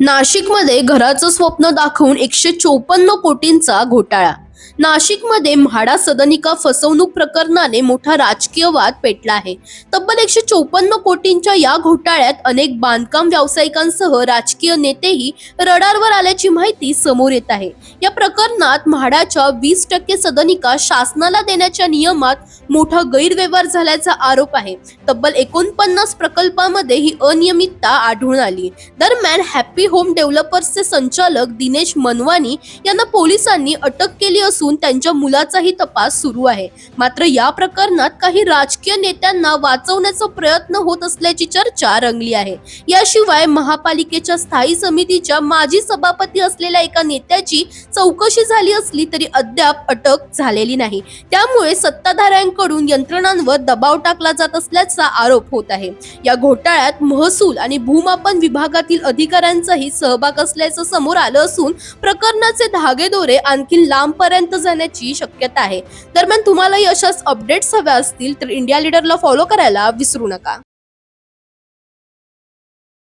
नाशिकमध्ये घराचं स्वप्न दाखवून 154 कोटींचा घोटाळा। नाशिकमध्ये म्हाडा सदनिका फसवणूक प्रकरणाने मोठा राजकीय वाद पेटला आहे। तब्बल 154 कोटींच्या या घोटाळ्यात अनेक बांधकाम व्यावसायिकांसह राजकीय नेतेही रडारवर आल्याची माहिती समोर येत आहे। या प्रकरणात म्हाडाच्या 20% सदनिका शासनाला देण्याच्या नियमात मोठा गैरव्यवहार झाल्याचा आरोप आहे। तब्बल 49 प्रकल्पांमध्ये ही अनियमितता आढळून आली। दरम्यान हॅपी होम डेव्हलपर्सचे संचालक दिनेश मनवानी यांना पोलिसांनी अटक केली असून त्यांच्या मुलाचाही तपास सुरू आहे। मात्र या प्रकरणात काही राजकीय नेत्यांना वाचवण्याचा प्रयत्न होत असल्याची चर्चा रंगली आहे। याशिवाय महापालिकेच्या स्थायी समितीच्या माजी सभापती असलेल्या एका नेत्याची चौकशी झाली असली तरी अद्याप अटक झालेली नाही। त्यामुळे सत्ताधाऱ्यांकडून यंत्रणांवर दबाव टाकला जात असल्याचा आरोप होत आहे। या घोटाळ्यात महसूल आणि भूमापन विभागातील अधिकाऱ्यांचाही सहभाग असल्याचं समोर आलं असून प्रकरणाचे धागेदोरे आणखी लांबपर्यंत जाण्याची शक्यता आहे। दरम्यान तुम्हालाही अशाच अपडेट्स हव्या असतील तर इंडिया लीडरला फॉलो करायला विसरू नका।